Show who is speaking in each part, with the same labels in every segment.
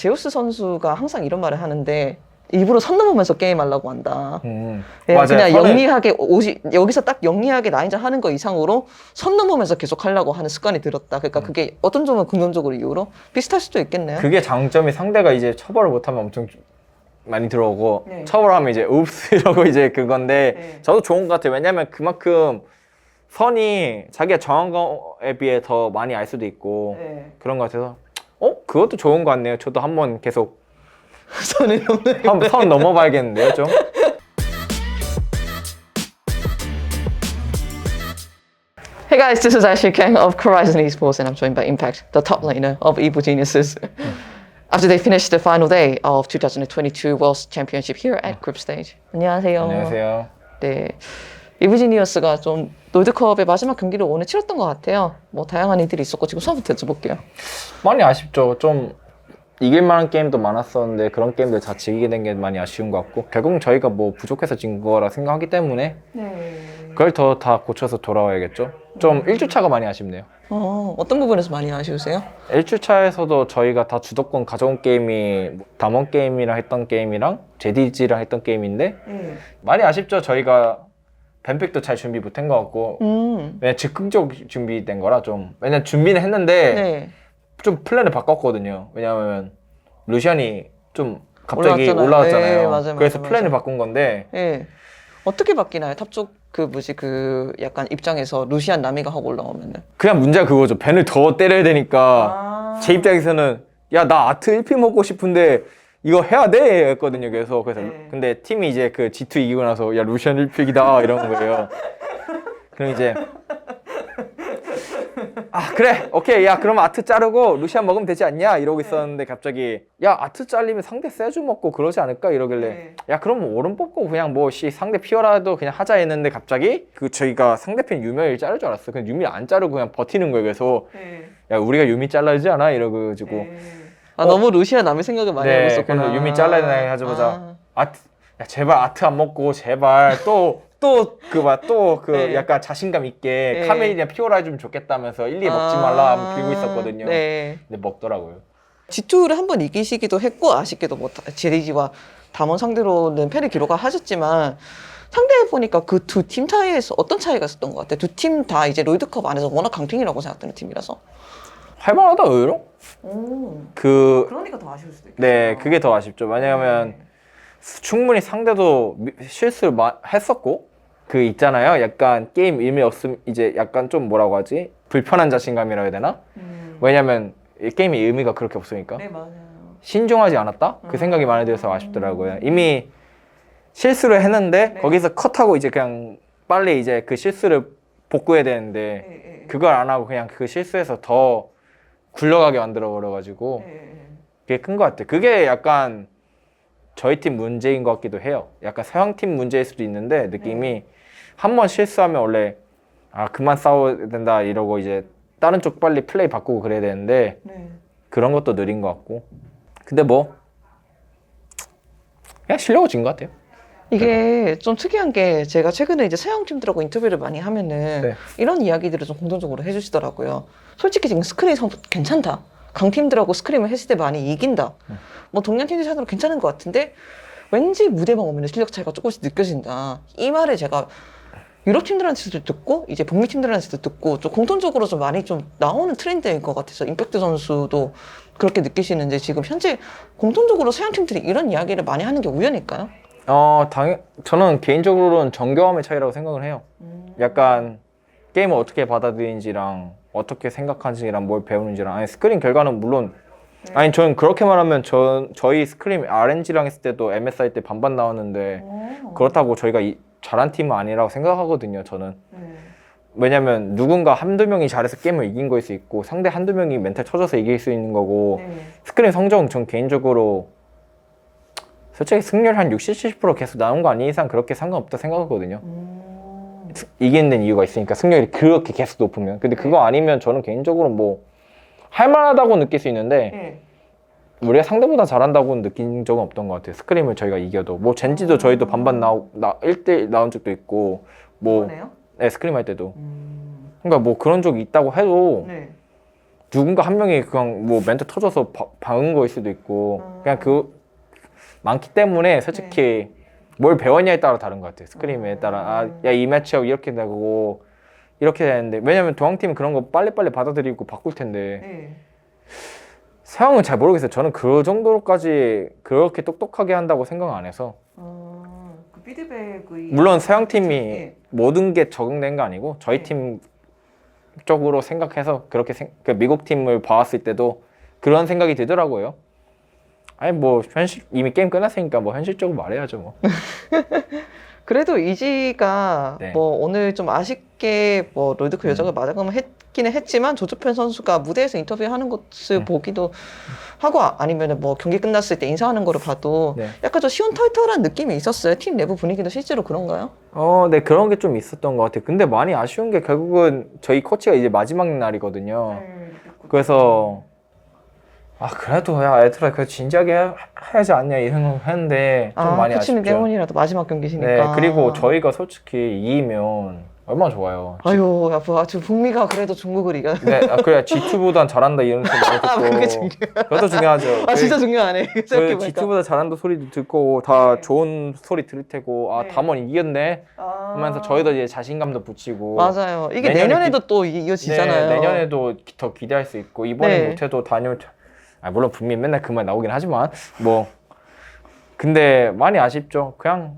Speaker 1: 제우스 선수가 항상 이런 말을 하는데 일부러 선 넘으면서 게임하려고 한다. 네,
Speaker 2: 맞아요.
Speaker 1: 그냥 영리하게 여기서 딱 영리하게 라인전 하는 거 이상으로 선 넘으면서 계속 하려고 하는 습관이 들었다. 그러니까 그게 어떤 점은 긍정적으로 이유로 비슷할 수도 있겠네요.
Speaker 2: 그게 장점이 상대가 이제 처벌을 못하면 엄청 많이 들어오고
Speaker 1: 네.
Speaker 2: 처벌하면 이제 읍스 이러고 이제 그건데
Speaker 1: 네.
Speaker 2: 저도 좋은 것 같아요. 왜냐면 그만큼 선이 자기가 정한 거에 비해 더 많이 알 수도 있고
Speaker 1: 네.
Speaker 2: 그런 것 같아서 그것도 좋은 것 같네요. 저도 한번 계속
Speaker 1: 선을 넘는.
Speaker 2: 한번 선 넘어봐야겠는데요, 좀.
Speaker 1: Hey guys, this is Ashley Kang of Horizon Esports and I'm joined by Impact, the top laner of Evil Geniuses. After they finished the final day of 2022 World Championship here at Group Stage. 안녕하세요.
Speaker 2: 안녕하세요.
Speaker 1: 네, Evil Genius가 좀 롤드컵의 마지막 경기를 오늘 치렀던 것 같아요. 뭐 다양한 일들이 있었고 지금 수업부터 여쭤볼게요.
Speaker 2: 많이 아쉽죠. 좀 이길 만한 게임도 많았었는데 그런 게임들 다 지기게 된 게 많이 아쉬운 것 같고 결국 저희가 뭐 부족해서 진 거라 생각하기 때문에 그걸 더 다 고쳐서 돌아와야겠죠. 좀 1주차가 많이 아쉽네요.
Speaker 1: 어떤 부분에서 많이 아쉬우세요?
Speaker 2: 1주차에서도 저희가 다 주도권 가져온 게임이 담원 게임이랑 했던 게임이랑 제디지랑 했던 게임인데 많이 아쉽죠. 저희가 뱀픽도 잘 준비 못한 것 같고 왜냐면 즉흥적 준비된 거라 좀 왜냐면 준비는 했는데
Speaker 1: 네.
Speaker 2: 좀 플랜을 바꿨거든요. 왜냐면 루시안이 좀 갑자기
Speaker 1: 올라왔잖아요.
Speaker 2: 올라왔잖아요.
Speaker 1: 네, 맞아요,
Speaker 2: 그래서
Speaker 1: 맞아요,
Speaker 2: 플랜을
Speaker 1: 맞아요.
Speaker 2: 바꾼 건데
Speaker 1: 네. 어떻게 바뀌나요? 탑쪽 그 약간 입장에서 루시안 나미가 하고 올라오면은.
Speaker 2: 그냥 문제가 그거죠. 벤을 더 때려야 되니까 제 입장에서는 야, 나 아트 1피 먹고 싶은데 이거 해야 돼 했거든요. 그래서
Speaker 1: 네.
Speaker 2: 근데 팀이 이제 그 G2 이기고 나서 야, 루시안 1픽이다 이런 거예요. 그럼 이제 그래 오케이 야 그럼 아트 자르고 루시안 먹으면 되지 않냐 이러고 있었는데 갑자기 야 아트 잘리면 상대 세주 먹고 그러지 않을까 이러길래
Speaker 1: 네.
Speaker 2: 야 그럼 오른 뽑고 그냥 뭐 상대 피어라도 그냥 하자 했는데 갑자기 저희가 상대편 유미를 자를 줄 알았어요. 그냥 유미 안 자르고 그냥 버티는 거예요. 그래서 야 우리가 유미 잘라야지 않아 이러고
Speaker 1: 너무 루시안 남의 생각을 많이 하고 있었구나.
Speaker 2: 그래서 유미 잘라야 되나 해보자. 아트 야 제발 아트 안 먹고 제발 또 약간 자신감 있게
Speaker 1: 네.
Speaker 2: 카멜이나 피오라 해주면 좋겠다면서 1, 2 먹지 말라 하면 빌고 있었거든요.
Speaker 1: 네.
Speaker 2: 근데 먹더라고요.
Speaker 1: G2를 한번 이기시기도 했고 아쉽게도 뭐 제리지와 담원 상대로는 패를 기록하셨지만 상대해 보니까 그 두 팀 차이에서 어떤 차이가 있었던 것 같아요? 두 팀 다 이제 롤드컵 안에서 워낙 강팀이라고 생각되는 팀이라서.
Speaker 2: 할만하다 의외로?
Speaker 1: 그러니까 더 아쉬울 수도 있겠어요.
Speaker 2: 네 그게 더 아쉽죠. 왜냐하면 충분히 상대도 실수를 했었고 그 있잖아요. 약간 게임 의미 없음 이제 약간 좀 뭐라고 하지? 불편한 자신감이라 해야 되나? 왜냐면 이 게임의 의미가 그렇게 없으니까.
Speaker 1: 네 맞아요.
Speaker 2: 신중하지 않았다? 그 생각이 많이 들어서 아쉽더라고요. 이미 실수를 했는데 거기서 컷하고 이제 그냥 빨리 이제 그 실수를 복구해야 되는데 그걸 안 하고 그냥 그 실수해서 더 굴러가게 만들어 버려가지고 그게 큰 것 같아요. 그게 약간 저희 팀 문제인 것 같기도 해요. 약간 서양 팀 문제일 수도 있는데 느낌이 한 번 실수하면 원래 그만 싸워야 된다 이러고 이제 다른 쪽 빨리 플레이 바꾸고 그래야 되는데 그런 것도 느린 것 같고 근데 뭐 그냥 실력은 진 것 같아요.
Speaker 1: 이게 좀 특이한 게 제가 최근에 이제 서양 팀들하고 인터뷰를 많이 하면은 이런 이야기들을 좀 공통적으로 해주시더라고요. 솔직히 지금 스크린 성 괜찮다. 강팀들하고 스크림을 했을 때 많이 이긴다. 뭐 동양 팀들 사이로 괜찮은 것 같은데 왠지 무대방 오면 실력 차이가 조금씩 느껴진다. 이 말을 제가 유럽 팀들한테도 듣고 이제 북미 팀들한테도 듣고 좀 공통적으로 좀 많이 좀 나오는 트렌드인 것 같아서 임팩트 선수도 그렇게 느끼시는데 지금 현재 공통적으로 서양 팀들이 이런 이야기를 많이 하는 게 우연일까요?
Speaker 2: 저는 개인적으로는 정교함의 차이라고 생각을 해요. 약간 게임을 어떻게 받아들이는지랑 어떻게 생각하는지랑 뭘 배우는지랑 아니 스크린 결과는 물론 아니 저는 그렇게 말하면 저희 스크림 RNG랑 했을 때도 MSI 때 반반 나왔는데 그렇다고 저희가 잘한 팀은 아니라고 생각하거든요. 저는 왜냐면 누군가 한두 명이 잘해서 게임을 이긴 거일 수 있고 상대 한두 명이 멘탈 쳐져서 이길 수 있는 거고 스크린 성적은 전 개인적으로 솔직히 승률 한 60, 70% 계속 나온 거 아닌 이상 그렇게 상관없다 생각하거든요. 이기는 이유가 있으니까 승률이 그렇게 계속 높으면 근데 그거 아니면 저는 개인적으로 뭐 할만하다고 느낄 수 있는데 우리가 상대보다 잘한다고 느낀 적은 없던 것 같아요. 스크림을 저희가 이겨도 뭐 젠지도 저희도 반반 1대1 나온 적도 있고 뭐
Speaker 1: 그러네요?
Speaker 2: 스크림 할 때도 그러니까 뭐 그런 적이 있다고 해도 누군가 한 명이 그냥 뭐 멘트 터져서 박은 거일 수도 있고 그냥 그 많기 때문에 솔직히 뭘 배웠냐에 따라 다른 것 같아요. 스크림에 따라 야 이 매치업 이렇게 되고 이렇게 되는데 왜냐면 동양팀은 그런 거 빨리빨리 받아들이고 바꿀 텐데 서양은 잘 모르겠어요. 저는 그 정도로까지 그렇게 똑똑하게 한다고 생각 안 해서
Speaker 1: 그 피드백의
Speaker 2: 물론 서양팀이 모든 게 적응된 거 아니고 저희 팀 쪽으로 생각해서 그렇게 그 미국 팀을 봐왔을 때도 그런 생각이 들더라고요. 아니 뭐 현실 이미 게임 끝났으니까 뭐 현실적으로 말해야죠 뭐.
Speaker 1: 그래도 이지가
Speaker 2: 네.
Speaker 1: 뭐 오늘 좀 아쉽게 뭐 롤드컵 여자가 맞아가면 했기는 했지만 조주편 선수가 무대에서 인터뷰하는 것을 보기도 하고 아니면은 뭐 경기 끝났을 때 인사하는 거를 봐도
Speaker 2: 네.
Speaker 1: 약간 좀 시원털털한 느낌이 있었어요. 팀 내부 분위기도 실제로 그런가요?
Speaker 2: 네 그런 게 좀 있었던 것 같아요. 근데 많이 아쉬운 게 결국은 저희 코치가 이제 마지막 날이거든요. 그래서 그래도 야 애들아 그 진지하게 해야지 않냐 이 생각을 했는데 좀 많이
Speaker 1: 코치님
Speaker 2: 아쉽죠.
Speaker 1: 때문이라도 마지막 경기시니까.
Speaker 2: 네 그리고 저희가 솔직히 이기면 얼마나 좋아요.
Speaker 1: 아유 아주 북미가 그래도 중국을 이겨.
Speaker 2: 네, 그래 G2보단 잘한다 이런 소리 많이 듣고
Speaker 1: 그게 중요해요.
Speaker 2: 그것도 중요하죠.
Speaker 1: 진짜 중요하네.
Speaker 2: 그
Speaker 1: 생각해보니까.
Speaker 2: G2보다 잘한다 소리도 듣고 다
Speaker 1: 네.
Speaker 2: 좋은 소리 들을 테고
Speaker 1: 네.
Speaker 2: 담원 이겼네 하면서 저희도 이제 자신감도 붙이고
Speaker 1: 맞아요. 이게
Speaker 2: 내년에
Speaker 1: 내년에도 또 이어지잖아요.
Speaker 2: 네, 내년에도 더 기대할 수 있고 이번에
Speaker 1: 네.
Speaker 2: 못해도 다니면 물론 분명히 맨날 그 말 나오긴 하지만 뭐 근데 많이 아쉽죠. 그냥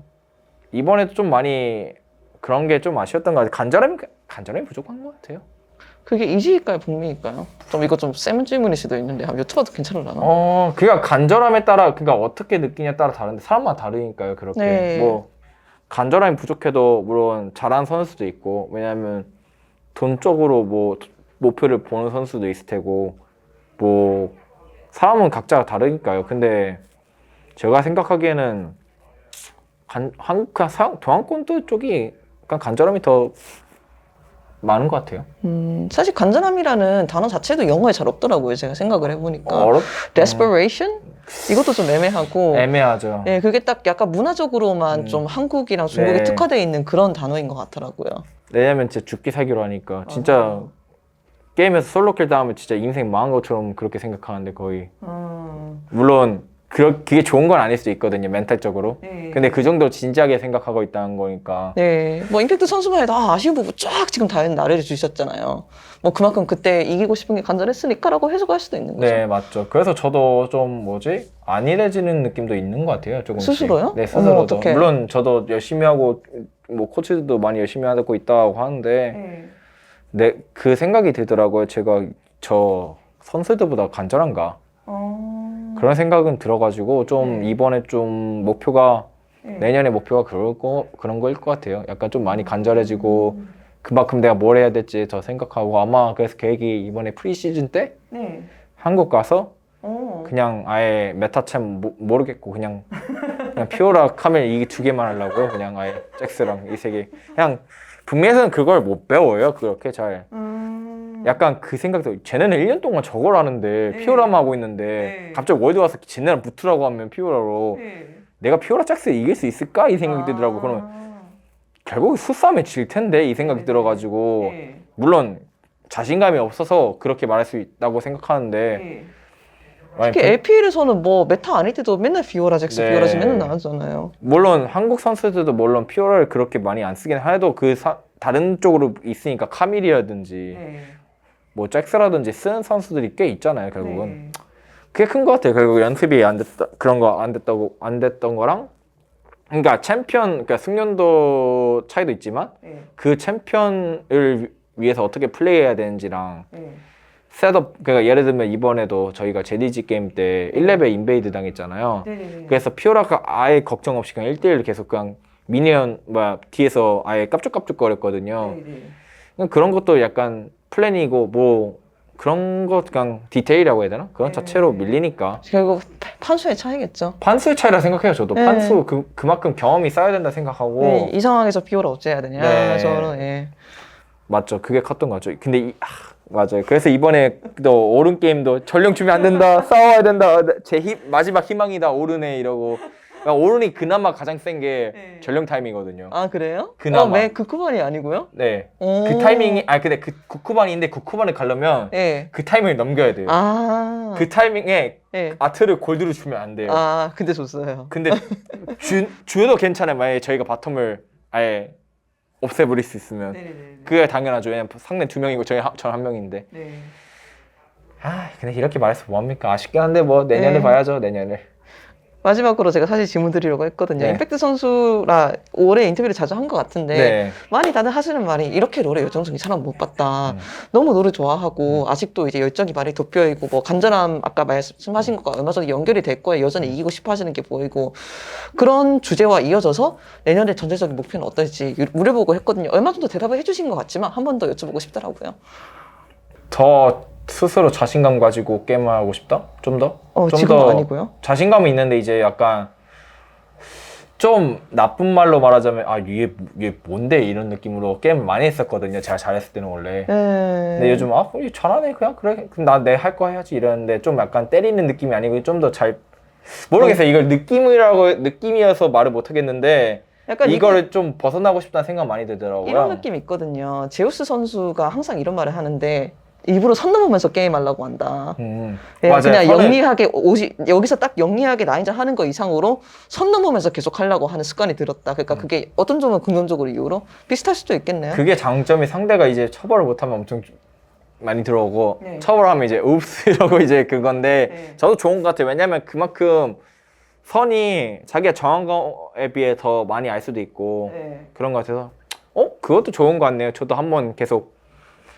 Speaker 2: 이번에도 좀 많이 그런 게 좀 아쉬웠던 것 같아요. 간절함이 부족한 것 같아요.
Speaker 1: 그게 이지일까요, 북미일까요? 좀 이거 좀 쌤 질문일 수도 있는데 여쭤봐도 괜찮을라나?
Speaker 2: 그러니까 간절함에 따라 그러니까 어떻게 느끼냐에 따라 다른데 사람마다 다르니까요. 그렇게
Speaker 1: 네.
Speaker 2: 뭐 간절함이 부족해도 물론 잘하는 선수도 있고 왜냐하면 돈 쪽으로 뭐 목표를 보는 선수도 있을 테고 뭐 사람은 각자 다르니까요. 근데 제가 생각하기에는 한국 동양권 쪽이 약간 간절함이 더 많은 것 같아요.
Speaker 1: 사실 간절함이라는 단어 자체도 영어에 잘 없더라고요. 제가 생각을 해보니까.
Speaker 2: 어렵?
Speaker 1: desperation? 이것도 좀 애매하고.
Speaker 2: 애매하죠.
Speaker 1: 네, 그게 딱 약간 문화적으로만 좀 한국이랑 중국에
Speaker 2: 네.
Speaker 1: 특화되어 있는 그런 단어인 것 같더라고요.
Speaker 2: 왜냐면 진짜 죽기 살기로 하니까 진짜 게임에서 솔로킬 당하면 진짜 인생 망한 것처럼 그렇게 생각하는데 거의 물론 그게 좋은 건 아닐 수도 있거든요 멘탈적으로.
Speaker 1: 네.
Speaker 2: 근데 그 정도로 진지하게 생각하고 있다는 거니까.
Speaker 1: 네, 뭐 임팩트 선수만 해도 아쉬운 부분 쫙 지금 다 나열해 주셨잖아요. 뭐 그만큼 그때 이기고 싶은 게 간절했으니까라고 해석할 수도 있는 거죠.
Speaker 2: 네 맞죠. 그래서 저도 좀 안일해지는 느낌도 있는 것 같아요 조금씩.
Speaker 1: 스스로요?
Speaker 2: 네 스스로도.
Speaker 1: 어떡해.
Speaker 2: 물론 저도 열심히 하고 뭐 코치들도 많이 열심히 하고 있다고 하는데 그 생각이 들더라고요. 제가 저 선수들보다 간절한가 그런 생각은 들어가지고 좀 이번에 좀 목표가 내년의 목표가 그런 거일 것 같아요. 약간 좀 많이 간절해지고 그만큼 내가 뭘 해야 될지 더 생각하고 아마 그래서 계획이 이번에 프리시즌 때 한국 가서 그냥 아예 메타챔 모르겠고 그냥 피오라 카멜 이 두 개만 하려고요. 그냥 아예 잭스랑 이 세 개. 그냥 북미에서는 그걸 못 배워요. 그렇게 잘. 약간 그 생각도 쟤네는 1년 동안 저걸 하는데 피오라만 하고 있는데 갑자기 월드 와서 쟤네랑 붙으라고 하면 피오라로 내가 피오라 잭스 이길 수 있을까? 이 생각이 들더라고. 그러면 결국 수싸움에 질 텐데 이 생각이 들어가지고 물론 자신감이 없어서 그렇게 말할 수 있다고 생각하는데
Speaker 1: 특히 LPL에서는 뭐 메타 아닐 때도 맨날 비오라 잭스
Speaker 2: 네.
Speaker 1: 비오라 잭스 맨날 나왔잖아요.
Speaker 2: 물론 한국 선수들도 물론 피오라를 그렇게 많이 안 쓰긴 해도 다른 쪽으로 있으니까 카밀이라든지 뭐 잭스라든지 쓰는 선수들이 꽤 있잖아요. 결국은 그게 큰 것 같아요. 결국 연습이 안 됐다 그런 거 안 됐던 거랑 그러니까 그러니까 숙련도 차이도 있지만 그 챔피언을 위해서 어떻게 플레이해야 되는지랑 셋업 그러니까 예를 들면 이번에도 저희가 제디지 게임 때 1레벨 인베이드 당했잖아요. 그래서 피오라가 아예 걱정 없이 그냥 1대1 계속 그냥 미니언 뒤에서 아예 깝죽깝죽거렸거든요. 그런 것도 약간 플랜이고 뭐 그런 거 그냥 디테일이라고 해야 되나? 그런 자체로 밀리니까
Speaker 1: 결국 판수의 차이겠죠.
Speaker 2: 판수의 차이라 생각해요. 저도 판수 그만큼 경험이 쌓여야 된다 생각하고
Speaker 1: 이 상황에서 비오라 어째야 되냐. 저는
Speaker 2: 맞죠. 그게 컸던 거죠. 근데 맞아요. 그래서 이번에 또 오른 게임도 전령 주면 안 된다. 싸워야 된다. 제 마지막 희망이다. 오르네 이러고 그러니까 오른이 그나마 가장 센 게
Speaker 1: 네.
Speaker 2: 전령 타이밍이거든요.
Speaker 1: 아 그래요?
Speaker 2: 그나마.
Speaker 1: 왜 그쿠반이 아니고요?
Speaker 2: 네.
Speaker 1: 오.
Speaker 2: 그 타이밍이 근데 그 구쿠반인데 구쿠반을 가려면
Speaker 1: 네.
Speaker 2: 그 타이밍을 넘겨야 돼요. 그 타이밍에
Speaker 1: 네.
Speaker 2: 아트를 골드로 주면 안 돼요.
Speaker 1: 근데 줬어요.
Speaker 2: 근데 주도 괜찮아요. 만약에 저희가 바텀을 아예 없애버릴 수 있으면.
Speaker 1: 네네네.
Speaker 2: 그게 당연하죠. 왜냐면 상대 2명이고 전 한 명인데.
Speaker 1: 네.
Speaker 2: 근데 이렇게 말해서 뭐합니까? 아쉽긴 한데 뭐 내년에
Speaker 1: 네.
Speaker 2: 봐야죠. 내년에.
Speaker 1: 마지막으로 제가 사실 질문 드리려고 했거든요.
Speaker 2: 네.
Speaker 1: 임팩트 선수라 올해 인터뷰를 자주 한 것 같은데
Speaker 2: 네.
Speaker 1: 많이 다들 하시는 말이 이렇게 롤의 열정적인 사람 못 봤다. 너무 롤을 좋아하고 아직도 이제 열정이 많이 돋보이고 뭐 간절함 아까 말씀하신 것과 얼마 전에 연결이 될 거에 여전히 이기고 싶어 하시는 게 보이고 그런 주제와 이어져서 내년에 전체적인 목표는 어떨지 물어보고 했거든요. 얼마 정도 대답을 해주신 것 같지만 한 번 더 여쭤보고 싶더라고요.
Speaker 2: 더 스스로 자신감 가지고 게임을 하고 싶다? 좀 더? 좀
Speaker 1: 지금은
Speaker 2: 더
Speaker 1: 아니고요.
Speaker 2: 자신감이 있는데 이제 약간 좀 나쁜 말로 말하자면 얘 뭔데 이런 느낌으로 게임을 많이 했었거든요. 제가 잘했을 때는 원래. 근데 요즘 얘 잘하네 그냥 그래 그럼 나 내 할 거 해야지 이러는데 좀 약간 때리는 느낌이 아니고 좀 더 잘 모르겠어요. 이걸 느낌이어서 말을 못 하겠는데
Speaker 1: 약간
Speaker 2: 이거를 좀 벗어나고 싶다는 생각 많이 들더라고요.
Speaker 1: 이런 느낌이 있거든요. 제우스 선수가 항상 이런 말을 하는데 일부러 선 넘으면서 게임하려고 한다. 네,
Speaker 2: 맞아요.
Speaker 1: 그냥 영리하게 여기서 딱 영리하게 라인전 하는 거 이상으로 선 넘으면서 계속 하려고 하는 습관이 들었다. 그러니까 그게 어떤 점은 긍정적으로 이유로 비슷할 수도 있겠네요.
Speaker 2: 그게 장점이 상대가 이제 처벌을 못하면 엄청 많이 들어오고
Speaker 1: 네.
Speaker 2: 처벌하면 이제 읍스 이러고 이제 그건데
Speaker 1: 네.
Speaker 2: 저도 좋은 것 같아요. 왜냐면 그만큼 선이 자기가 정한 거에 비해 더 많이 알 수도 있고
Speaker 1: 네.
Speaker 2: 그런 것 같아서 그것도 좋은 것 같네요. 저도 한번 계속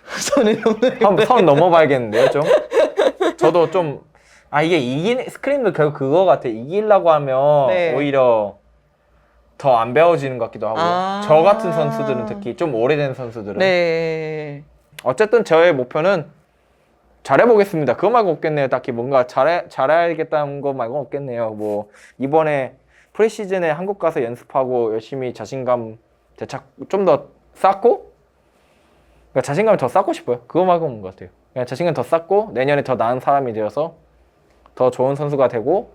Speaker 1: 선을 넘는
Speaker 2: 한번 선 넘어봐야겠는데요, 좀. 저도 좀 이게 스크림도 결국 그거 같아. 이기려고 하면
Speaker 1: 네.
Speaker 2: 오히려 더 안 배워지는 것 같기도 하고. 저 같은 선수들은 특히 좀 오래된 선수들은.
Speaker 1: 네.
Speaker 2: 어쨌든 저의 목표는 잘해보겠습니다. 그거 말고 없겠네요. 딱히 뭔가 잘해야겠다는 거 말고 없겠네요. 뭐 이번에 프리시즌에 한국 가서 연습하고 열심히 자신감 되찾 좀 더 쌓고 그러니까 자신감을 더 쌓고 싶어요. 그거 말고 없는 것 같아요. 그냥 자신감 더 쌓고 내년에 더 나은 사람이 되어서 더 좋은 선수가 되고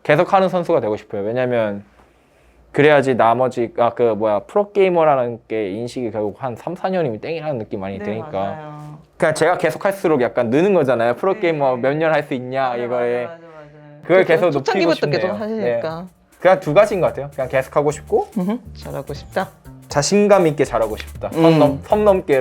Speaker 2: 계속하는 선수가 되고 싶어요. 왜냐면 그래야지 나머지 프로게이머라는 게 인식이 결국 한 3, 4년이면 땡이라는 느낌 많이 드니까
Speaker 1: 맞아요.
Speaker 2: 그냥 제가 계속 할수록 약간 느는 거잖아요. 프로게이머 몇 년 할 수 있냐 이거에
Speaker 1: 맞아요.
Speaker 2: 그걸 계속 높이고
Speaker 1: 초창기부터
Speaker 2: 싶네요.
Speaker 1: 계속 하시니까
Speaker 2: 그냥 두 가지인 것 같아요. 그냥 계속 하고 싶고
Speaker 1: 잘하고 싶다.
Speaker 2: 자신감 있게 잘하고 싶다. 선 넘게